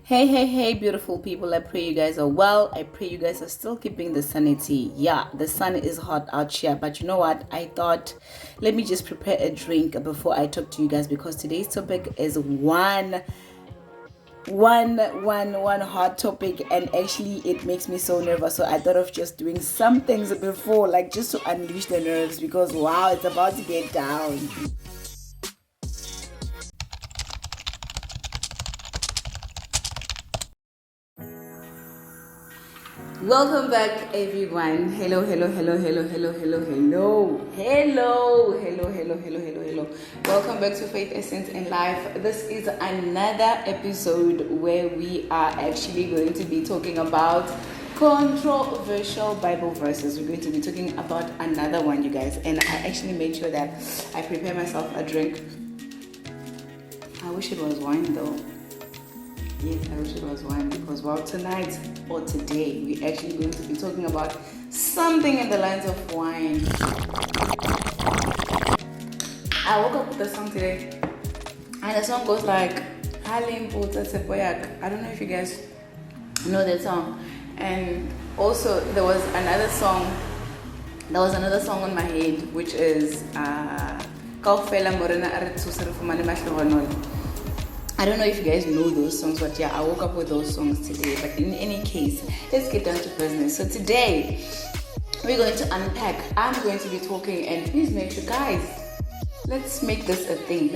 Hey, beautiful people. I pray you guys are well. I pray you guys are still keeping the sanity. Yeah, the sun is hot out here, but you know what? I thought, let me just prepare a drink before I talk to you guys because today's topic is one hot topic, and actually it makes me so nervous. So I thought of just doing some things before, like just to unleash the nerves because wow, it's about to get down. Welcome back, everyone. Hello. Welcome back to Faith, Essence, and Life. This is another episode where we are actually going to be talking about controversial Bible verses. We're going to be talking about another one, you guys. And I actually made sure that I prepare myself a drink. I wish it was wine though. Yes, I wish it was wine because tonight or today we're actually going to be talking about something in the lines of wine. I woke up with a song today and the song goes like I don't know if you guys know that song. And also there was another song on my head which is I don't know if you guys know those songs, but yeah, I woke up with those songs today. But in any case, let's get down to business. So today, we're going to unpack. I'm going to be talking, and please make sure, guys, let's make this a thing.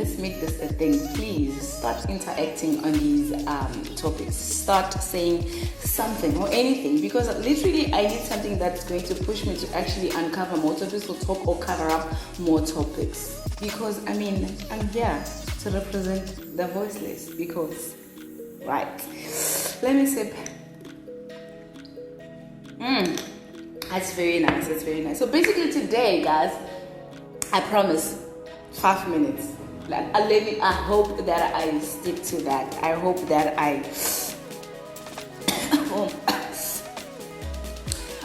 Please start interacting on these topics. Start saying something or anything, because literally I need something that's going to push me to actually uncover more topics or talk or cover up more topics. Because I'm here to represent the voiceless. Because, right, let me sip. That's very nice. So basically today, guys, I promise 5 minutes. I hope that I stick to that. I hope that I.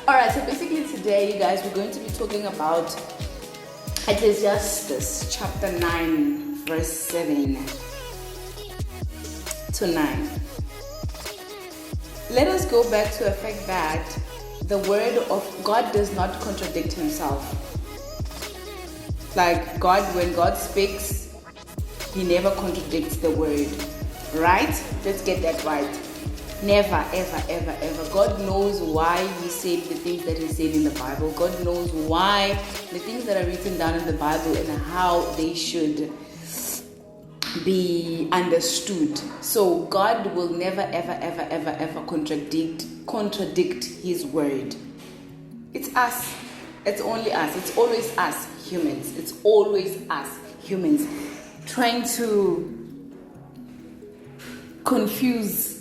Alright, so basically today, you guys, we're going to be talking about Ecclesiastes chapter 9, verse 7 to 9. Let us go back to the fact that the word of God does not contradict himself. Like God, when God speaks, he never contradicts the word. Right? Let's get that right. Never, ever. God knows why he said the things that he said in the Bible. God knows why the things that are written down in the Bible and how they should be understood. So God will never, ever contradict his word. It's us. It's only us. It's always us humans. It's always us humans trying to confuse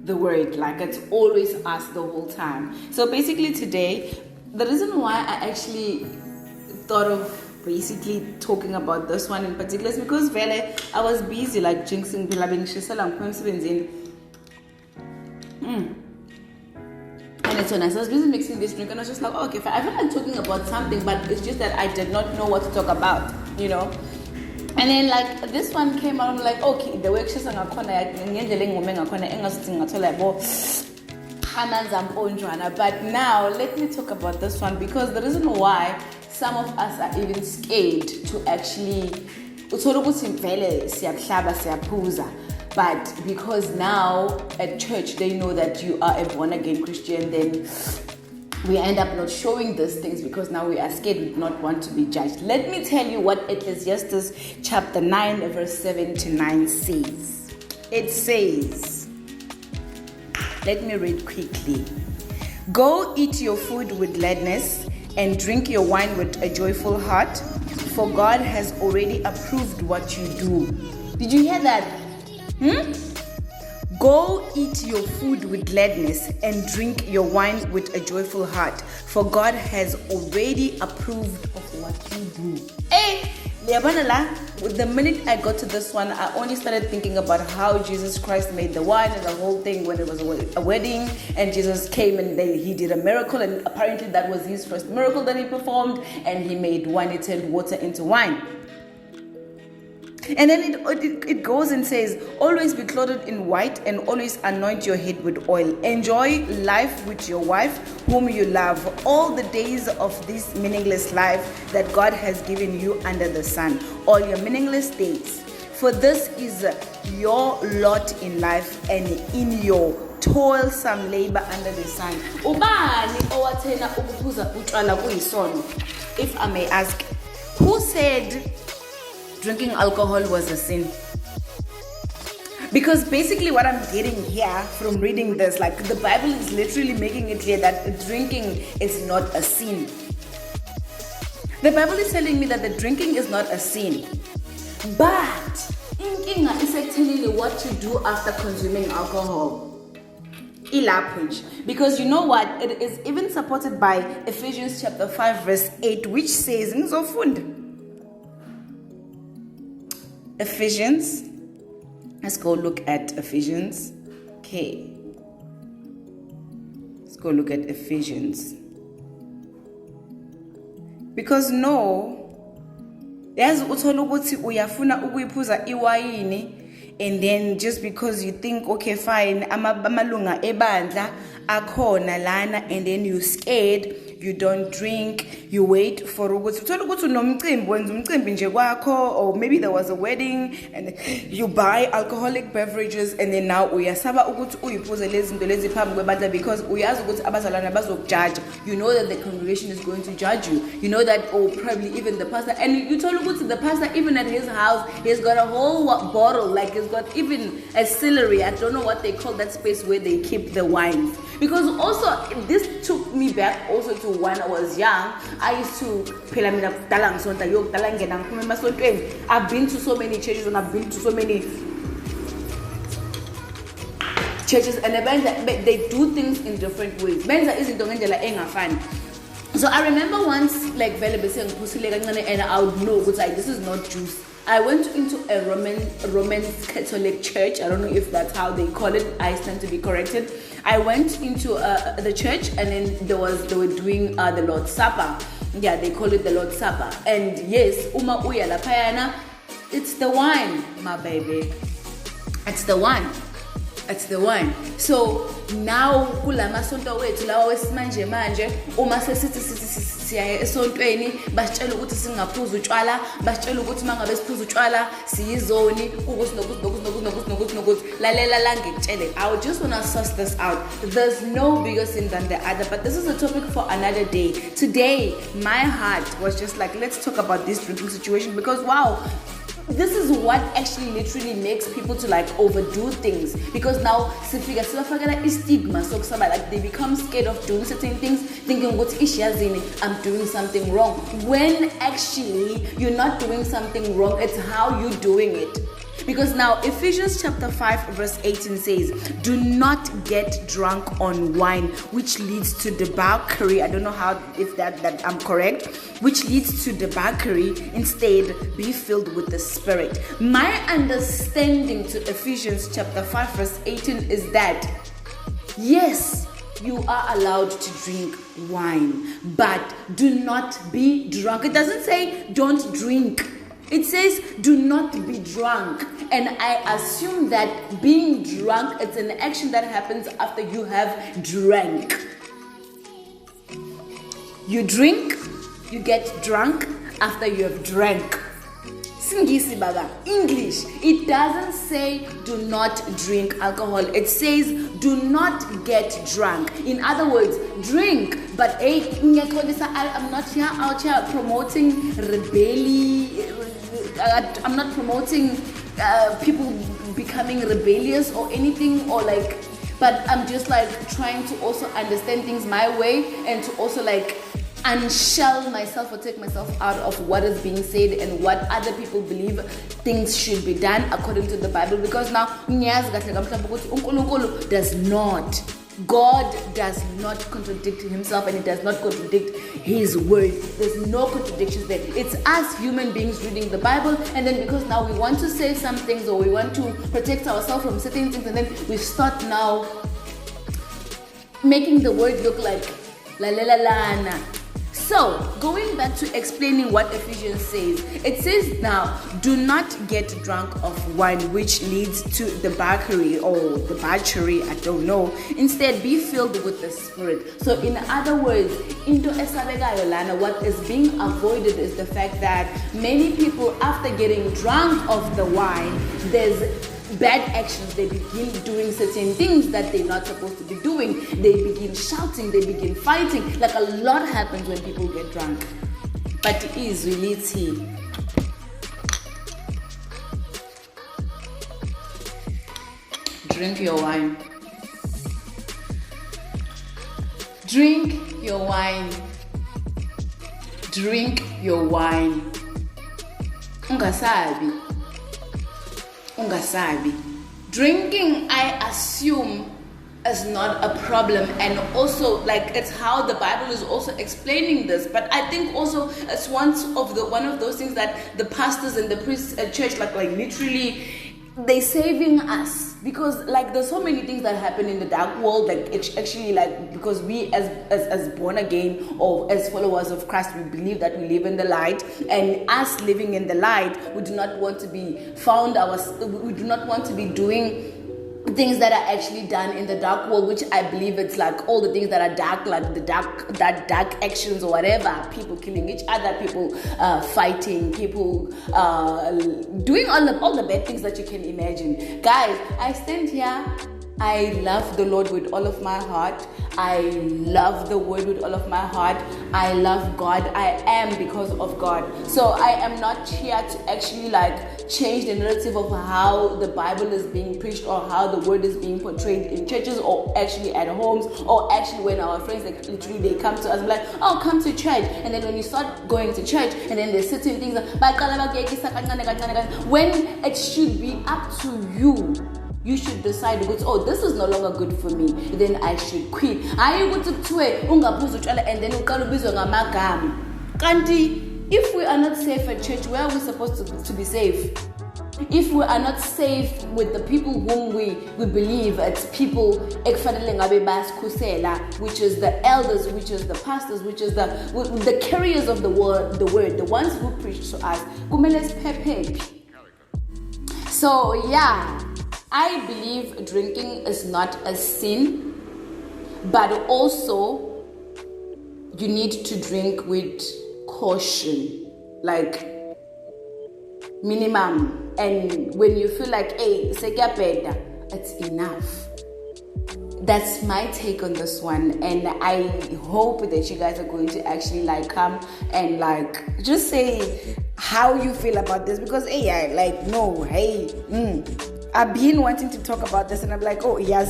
the word. Like it's always us the whole time. So basically today, the reason why I actually thought of basically talking about this one in particular is because I was busy like jinxing and it's so nice. I was busy mixing this drink and I was just like, okay, I feel like talking about something, but it's just that I did not know what to talk about, you know. And then like this one came out, I'm like, okay, the way she's but now let me talk about this one, because the reason why some of us are even scared to actually but because now at church they know that you are a born-again Christian, then we end up not showing these things because now we are scared, we do not want to be judged. Let me tell you what Ecclesiastes chapter 9 verse 7 to 9 says. It says, let me read quickly. Go eat your food with gladness and drink your wine with a joyful heart, for God has already approved what you do. Did you hear that? Go eat your food with gladness and drink your wine with a joyful heart, for God has already approved of what you do. Hey, the minute I got to this one, I only started thinking about how Jesus Christ made the wine and the whole thing when it was a wedding, and Jesus came and he did a miracle, and apparently that was his first miracle that he performed, and he made wine. He turned water into wine. And then it goes and says, always be clothed in white and always anoint your head with oil. Enjoy life with your wife, whom you love, all the days of this meaningless life that God has given you under the sun, all your meaningless days. For this is your lot in life and in your toilsome labor under the sun. Ubani owathena ukuphuza utshwala kuyisono? If I may ask, who said drinking alcohol was a sin? Because basically what I'm getting here from reading this, like the Bible is literally making it clear that drinking is not a sin. The Bible is telling me that the drinking is not a sin. But inkinga is actually what to do after consuming alcohol. Because you know what? It is even supported by Ephesians chapter 5 verse 8, which says, Ephesians. Let's go look at Ephesians. Okay. Let's go look at Ephesians. Because there's uthola ukuthi uyafuna ukuyiphuza iwayini, and then just because you think, okay fine, amalunga ebandla akhona lana, and then you scared, you don't drink, you wait for ukuthi uthola ukuthi unomcimbi, wenza umcimbi nje kwakho, or maybe there was a wedding and you buy alcoholic beverages, and then now uyasaba ukuthi uyiphuze lezi zinto lezi phambi kwebandla because uyazi ukuthi abazalwana bazokujudge. You know that the congregation is going to judge you. You know that, or probably even the pastor, and you told ukuthi the pastor, even at his house, he's got a whole bottle, like he's got even a distillery. I don't know what they call that space where they keep the wines. Because also this took me back also to when I was young. I used to I've been to so many churches, and I've been to so many churches, and they do things in different ways. So I remember once, like, and I would know, like, this is not juice. I went into a Roman Catholic church. I don't know if that's how they call it. I stand to be corrected. I went into the church, and then they were doing the Lord's Supper. Yeah, they call it the Lord's Supper. And yes, uma uya la payana, it's the wine, my baby. It's the wine. It's the wine. So now kula masonto wethu lawa wesimanje manje, uma sesithi siya esontweni basitshela ukuthi singaphuza utshwala, basitshela ukuthi mangabe siphuza utshwala siyizoni ukuthi nokuthi lalela la ngikutshele. I would just want to suss this out. There's no bigger sin than the other, but this is a topic for another day. Today my heart was just like, let's talk about this drinking situation, because wow, this is what actually literally makes people to like overdo things. Because now stigma, so like they become scared of doing certain things, thinking what I'm doing something wrong, when actually you're not doing something wrong, it's how you're doing it. Because now Ephesians chapter 5 verse 18 says, do not get drunk on wine, which leads to debauchery. I don't know how, if that I'm correct, which leads to debauchery. Instead, be filled with the Spirit. My understanding to Ephesians chapter 5 verse 18 is that, yes, you are allowed to drink wine, but do not be drunk. It doesn't say don't drink. It says do not be drunk. And I assume that being drunk, it's an action that happens after you have drank. You drink, you get drunk after you have drank. Singisi baga. English. It doesn't say do not drink alcohol. It says do not get drunk. In other words, drink, but hey, I'm not here out here promoting rebellion. I'm not promoting people becoming rebellious or anything, or like, but I'm just like trying to also understand things my way, and to also like unshell myself or take myself out of what is being said and what other people believe things should be done according to the Bible. Because now God does not contradict himself, and he does not contradict his word. There's no contradictions there. It's us human beings reading the Bible, and then because now we want to say some things, or we want to protect ourselves from certain things, and then we start now making the word look like la la la la na. So, going back to explaining what Ephesians says, it says now, do not get drunk of wine, which leads to debauchery or debauchery, I don't know. Instead, be filled with the Spirit. So, in other words, into esabekayo lana, what is being avoided is the fact that many people, after getting drunk of the wine, there's bad actions. They begin doing certain things that they're not supposed to be doing. They begin shouting, they begin fighting. Like, a lot happens when people get drunk. But it is really tea. Drink your wine. Drink your wine. Drink your wine. Ungasabi. Drinking, I assume, is not a problem, and also, like, it's how the Bible is also explaining this. But I think also it's one of those things that the pastors and the priests at church, like literally, they saving us, because like there's so many things that happen in the dark world, like it's actually like, because we as born again or as followers of Christ, we believe that we live in the light, and us living in the light, we do not want to be we do not want to be doing things that are actually done in the dark world, which I believe it's like all the things that are dark, like dark actions or whatever, people killing each other, people fighting, people doing all the bad things that you can imagine. Guys, I stand here, I love the Lord with all of my heart. I love the word with all of my heart. I love God. I am because of God. So I am not here to actually like change the narrative of how the Bible is being preached or how the word is being portrayed in churches or actually at homes or actually when our friends, like literally they come to us and like, oh, come to church. And then when you start going to church and then there's certain things when it should be up to you. You should decide, oh, this is no longer good for me, then I should quit. And then if we are not safe at church, where are we supposed to be safe? If we are not safe with the people whom we believe, it's people, which is the elders, which is the pastors, which is the carriers of the word, the ones who preach to us. So yeah, I believe drinking is not a sin, but also you need to drink with caution, like minimum. And when you feel like, hey, it's enough. That's my take on this one, and I hope that you guys are going to actually like come and like just say how you feel about this, because I've been wanting to talk about this and I'm like, oh, yeah.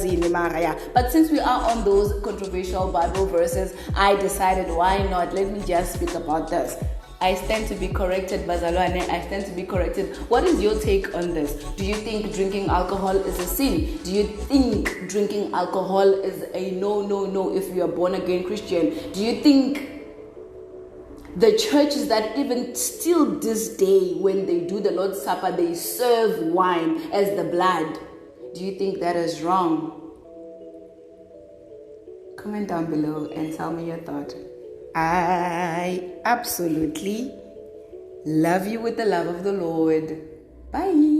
But since we are on those controversial Bible verses, I decided, why not? Let me just speak about this. I stand to be corrected, Bazalwane. I stand to be corrected. What is your take on this? Do you think drinking alcohol is a sin? Do you think drinking alcohol is a no if you are born again Christian? Do you think the churches that even still this day, when they do the Lord's Supper, they serve wine as the blood? Do you think that is wrong? Comment down below and tell me your thought. I absolutely love you with the love of the Lord. Bye.